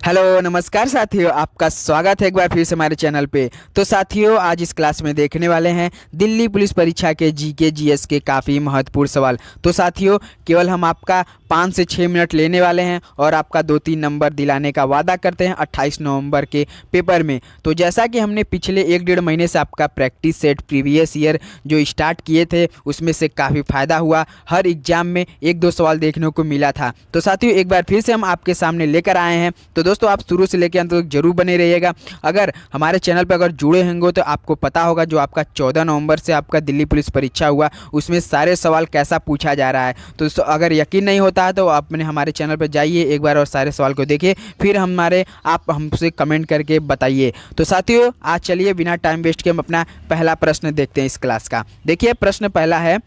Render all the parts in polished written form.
Hello नमस्कार साथियों, आपका स्वागत है एक बार फिर से हमारे चैनल पे। तो साथियों, आज इस क्लास में देखने वाले हैं दिल्ली पुलिस परीक्षा के जीके जीएस के काफ़ी महत्वपूर्ण सवाल। तो साथियों, केवल हम आपका 5 से 6 मिनट लेने वाले हैं और आपका 2-3 नंबर दिलाने का वादा करते हैं 28 नवंबर के पेपर में। तो जैसा कि हमने पिछले 1-1.5 महीने से आपका प्रैक्टिस सेट प्रीवियस ईयर जो स्टार्ट किए थे, उसमें से काफ़ी फ़ायदा हुआ। हर एग्जाम में 1-2 सवाल देखने को मिला था। तो साथियों, एक बार फिर से हम आपके सामने लेकर आए हैं। तो दोस्तों, आप शुरू से लेकर अंत तक जरूर बने रहिएगा। अगर हमारे चैनल पर अगर जुड़े होंगे तो आपको पता होगा जो आपका 14 नवंबर से आपका दिल्ली पुलिस परीक्षा हुआ, उसमें सारे सवाल कैसा पूछा जा रहा है। तो अगर यकीन नहीं होता है तो आपने हमारे चैनल पर जाइए एक बार और सारे सवाल को देखिए, फिर आप हमसे कमेंट करके बताइए। तो साथियों, आज चलिए बिना टाइम वेस्ट के हम अपना पहला प्रश्न देखते हैं इस क्लास का। देखिए, प्रश्न पहला है,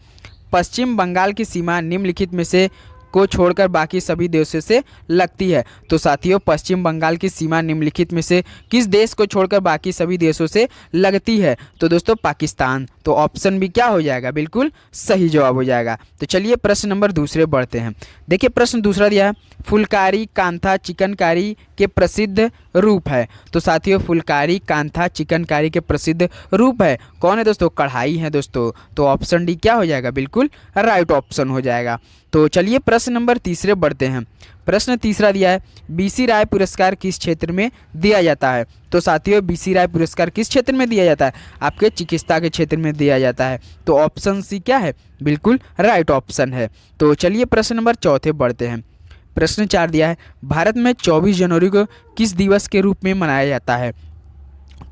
पश्चिम बंगाल की सीमा निम्नलिखित में से को छोड़कर बाकी सभी देशों से लगती है। तो साथियों, पश्चिम बंगाल की सीमा निम्नलिखित में से किस देश को छोड़कर बाकी सभी देशों से लगती है? तो दोस्तों, पाकिस्तान। तो ऑप्शन भी क्या हो जाएगा? बिल्कुल सही जवाब हो जाएगा। तो चलिए प्रश्न नंबर दूसरे बढ़ते हैं। देखिए, प्रश्न दूसरा दिया है, फुलकारी कांथा चिकनकारी के प्रसिद्ध रूप है। तो साथियों, फुलकारी कांथा चिकनकारी के प्रसिद्ध रूप है कौन है दोस्तों? कढ़ाई है दोस्तों। तो ऑप्शन डी क्या हो जाएगा? बिल्कुल राइट ऑप्शन हो जाएगा। तो चलिए प्रश्न नंबर तीसरे बढ़ते हैं। प्रश्न तीसरा दिया है, बीसी राय पुरस्कार किस क्षेत्र में दिया जाता है? तो साथियों, बीसी राय पुरस्कार किस क्षेत्र में दिया जाता है? आपके चिकित्सा के क्षेत्र में दिया जाता है। तो ऑप्शन सी क्या है? बिल्कुल राइट ऑप्शन है। तो चलिए प्रश्न नंबर चौथे बढ़ते हैं। प्रश्न 4 दिया है, भारत में 24 जनवरी को किस दिवस के रूप में मनाया जाता है?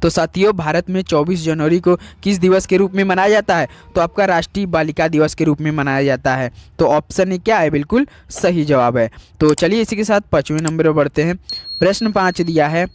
तो साथियों, भारत में 24 जनवरी को किस दिवस के रूप में मनाया जाता है? तो आपका राष्ट्रीय बालिका दिवस के रूप में मनाया जाता है। तो ऑप्शन ए क्या है? बिल्कुल सही जवाब है। तो चलिए इसी के साथ 5वें नंबर पर बढ़ते हैं। प्रश्न 5 दिया है,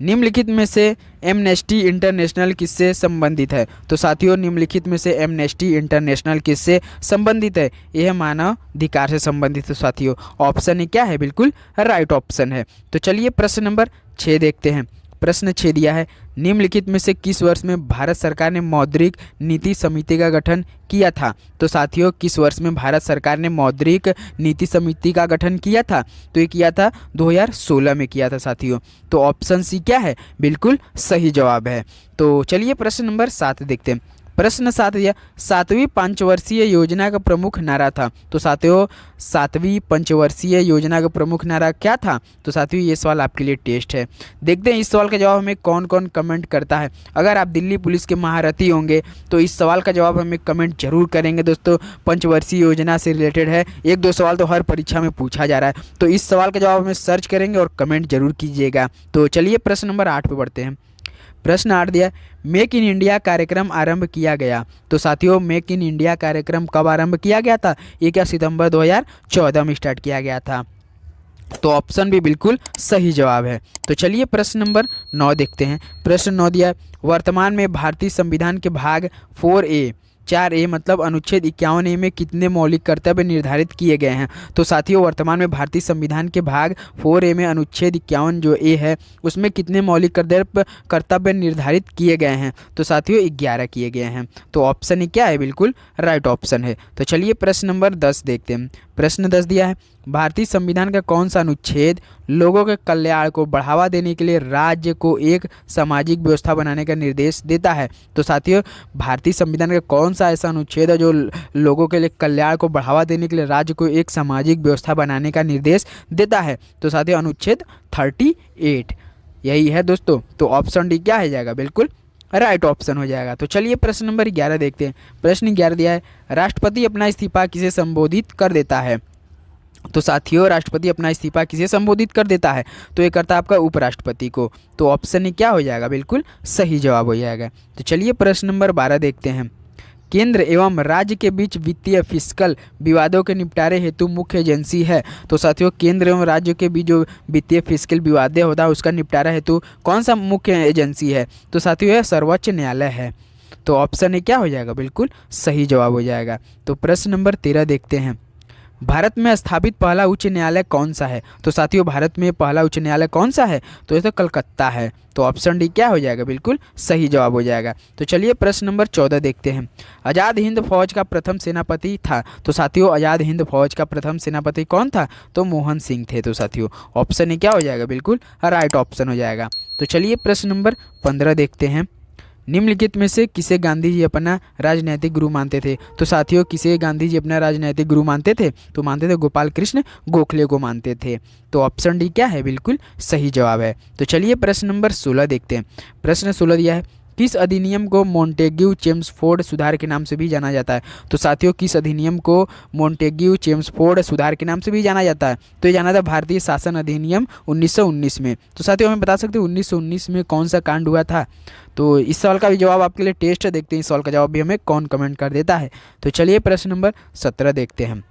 निम्नलिखित में से एमनेस्टी इंटरनेशनल किससे संबंधित है? तो साथियों, निम्नलिखित में से एमनेस्टी इंटरनेशनल किससे संबंधित है? यह मानवाधिकार से संबंधित है साथियों। ऑप्शन ए क्या है? बिल्कुल राइट ऑप्शन है। तो चलिए प्रश्न नंबर 6 देखते हैं। प्रश्न 6 दिया है, निम्नलिखित में से किस वर्ष में भारत सरकार ने मौद्रिक नीति समिति का गठन किया था? तो साथियों, किस वर्ष में भारत सरकार ने मौद्रिक नीति समिति का गठन किया था? तो ये किया था 2016 में किया था साथियों। तो ऑप्शन सी क्या है? बिल्कुल सही जवाब है। तो चलिए प्रश्न नंबर 7 देखते हैं। प्रश्न 7 दिया, 7वीं पंचवर्षीय योजना का प्रमुख नारा था। तो साथियों, 7वीं पंचवर्षीय योजना का प्रमुख नारा क्या था? तो साथियों, ये सवाल आपके लिए टेस्ट है। देखते हैं इस सवाल का जवाब हमें कौन कौन कमेंट करता है। अगर आप दिल्ली पुलिस के महारथी होंगे तो इस सवाल का जवाब हमें कमेंट जरूर करेंगे दोस्तों। पंचवर्षीय योजना से रिलेटेड है, 1-2 सवाल तो हर परीक्षा में पूछा जा रहा है। तो इस सवाल का जवाब हमें सर्च करेंगे और कमेंट जरूर कीजिएगा। तो चलिए प्रश्न नंबर 8 पर बढ़ते हैं। प्रश्न 8 दिया, मेक इन इंडिया कार्यक्रम आरंभ किया गया। तो साथियों, मेक इन इंडिया कार्यक्रम कब आरंभ किया गया था? ये क्या सितंबर 2014 में स्टार्ट किया गया था। तो ऑप्शन भी बिल्कुल सही जवाब है। तो चलिए प्रश्न नंबर 9 देखते हैं। प्रश्न 9 दिया, वर्तमान में भारतीय संविधान के भाग 4A मतलब अनुच्छेद 51A में कितने मौलिक कर्तव्य निर्धारित किए गए हैं? तो साथियों, वर्तमान में भारतीय संविधान के भाग 4A में अनुच्छेद 51 जो ए है उसमें कितने मौलिक कर्तव्य निर्धारित किए गए हैं? तो साथियों, 11 किए गए हैं। तो ऑप्शन ए क्या है? बिल्कुल राइट ऑप्शन है। तो चलिए प्रश्न नंबर 10 देखते हैं। प्रश्न 10 दिया है, भारतीय संविधान का कौन सा अनुच्छेद लोगों के कल्याण को बढ़ावा देने के लिए राज्य को एक सामाजिक व्यवस्था बनाने का निर्देश देता है? तो साथियों, भारतीय संविधान का कौन सा ऐसा अनुच्छेद है जो लोगों के लिए कल्याण को बढ़ावा देने के लिए राज्य को एक सामाजिक व्यवस्था बनाने का निर्देश देता है? तो साथियों, अनुच्छेद 38 यही है दोस्तों। तो ऑप्शन डी क्या है जाएगा? बिल्कुल राइट ऑप्शन हो जाएगा। तो चलिए प्रश्न नंबर 11 देखते हैं। प्रश्न 11 दिया है, राष्ट्रपति अपना इस्तीफा किसे संबोधित कर देता है? तो साथियों, राष्ट्रपति अपना इस्तीफा किसे संबोधित कर देता है? तो ये करता है आपका उपराष्ट्रपति को। तो ऑप्शन ए क्या हो जाएगा? बिल्कुल सही जवाब हो जाएगा। तो चलिए प्रश्न नंबर 12 देखते हैं। केंद्र एवं राज्य के बीच वित्तीय फिस्कल विवादों के निपटारे हेतु मुख्य एजेंसी है। तो साथियों, केंद्र एवं राज्य के बीच जो वित्तीय फिस्कल विवाद होता है उसका निपटारा हेतु कौन सा मुख्य एजेंसी है? तो साथियों, यह सर्वोच्च न्यायालय है। तो ऑप्शन ए क्या हो जाएगा? बिल्कुल सही जवाब हो जाएगा। तो प्रश्न नंबर 13 देखते हैं। भारत में स्थापित पहला उच्च न्यायालय कौन सा है? तो साथियों भारत में पहला उच्च न्यायालय कौन सा है? तो ये तो कलकत्ता है। तो ऑप्शन डी क्या हो जाएगा? बिल्कुल सही जवाब हो जाएगा। तो चलिए प्रश्न नंबर 14 देखते हैं। आज़ाद हिंद फौज का प्रथम सेनापति था। तो साथियों आज़ाद हिंद फौज का प्रथम सेनापति कौन था? तो मोहन सिंह थे। तो साथियों ऑप्शन ए क्या हो जाएगा? बिल्कुल राइट ऑप्शन हो जाएगा। तो चलिए प्रश्न नंबर 15 देखते हैं। निम्नलिखित में से किसे गांधी जी अपना राजनैतिक गुरु मानते थे? तो साथियों किसे गांधी जी अपना राजनैतिक गुरु मानते थे? तो मानते थे गोपाल कृष्ण गोखले को मानते थे। तो ऑप्शन डी क्या है? बिल्कुल सही जवाब है। तो चलिए प्रश्न नंबर 16 देखते हैं। प्रश्न 16 दिया है, किस अधिनियम को मोंटेग्यू चेम्सफोर्ड सुधार के नाम से भी जाना जाता है? तो साथियों किस अधिनियम को मोंटेग्यू चेम्सफोर्ड सुधार के नाम से भी जाना जाता है? तो ये जाना था भारतीय शासन अधिनियम 1919 में। तो साथियों हमें बता सकते हैं 1919 में कौन सा कांड हुआ था? तो इस सवाल का भी जवाब आपके लिए टेस्ट है, देखते हैं इस सवाल का जवाब भी हमें कौन कमेंट कर देता है। तो चलिए प्रश्न नंबर 17 देखते हैं।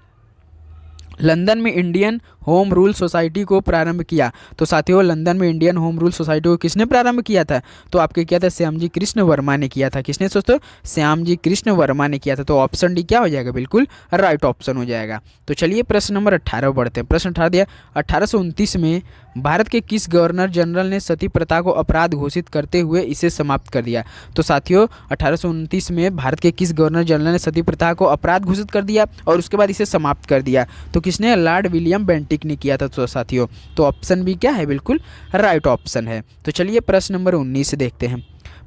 लंदन में इंडियन होम रूल सोसाइटी को प्रारंभ किया। तो साथियों लंदन में इंडियन होम रूल सोसाइटी को किसने प्रारंभ किया था? तो आपके किया था श्यामजी कृष्ण वर्मा ने किया था। किसने दोस्तों? श्यामजी कृष्ण वर्मा ने किया था। तो ऑप्शन डी क्या हो जाएगा? बिल्कुल राइट ऑप्शन हो जाएगा। तो चलिए प्रश्न नंबर 18 बढ़ते हैं। प्रश्न 18 दिया, 1829 में भारत के किस गवर्नर जनरल ने सती प्रथा को अपराध घोषित करते हुए इसे समाप्त कर दिया? तो साथियों 1829 में भारत के किस गवर्नर जनरल ने सती प्रथा को अपराध घोषित कर दिया और उसके बाद इसे समाप्त कर दिया? तो किसने? लॉर्ड विलियम बेंटिक ने किया था। तो साथियों तो ऑप्शन बी क्या है? बिल्कुल राइट ऑप्शन है। तो चलिए प्रश्न नंबर 19 देखते हैं।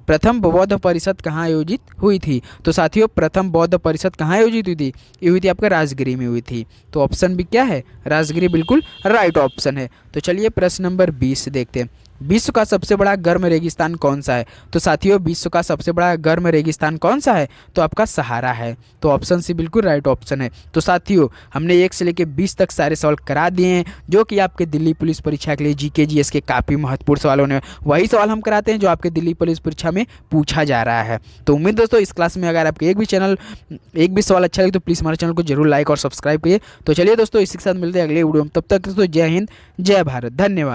प्रथम बौद्ध परिषद कहाँ आयोजित हुई थी? तो साथियों प्रथम बौद्ध परिषद कहाँ आयोजित हुई थी? ये हुई थी आपका राजगिरी में हुई थी। तो ऑप्शन बी क्या है? राजगिरी बिल्कुल राइट ऑप्शन है। तो चलिए प्रश्न नंबर 20 देखते हैं। विश्व का सबसे बड़ा गर्म रेगिस्तान कौन सा है? तो साथियों विश्व का सबसे बड़ा गर्म रेगिस्तान कौन सा है? तो आपका सहारा है। तो ऑप्शन सी बिल्कुल राइट ऑप्शन है। तो साथियों हमने 1 से लेकर 20 तक सारे सवाल करा दिए हैं, जो कि आपके दिल्ली पुलिस परीक्षा के लिए जीके जीएस के काफ़ी महत्वपूर्ण सवाल होने वही सवाल हम कराते हैं जो आपके दिल्ली पुलिस परीक्षा में पूछा जा रहा है। तो उम्मीद दोस्तों इस क्लास में अगर आपके एक भी सवाल अच्छा लगे तो प्लीज़ हमारे चैनल को जरूर लाइक और सब्सक्राइब करिए। तो चलिए दोस्तों इसी के साथ मिलते हैं अगले वीडियो में। तब तक दोस्तों जय हिंद जय भारत, धन्यवाद।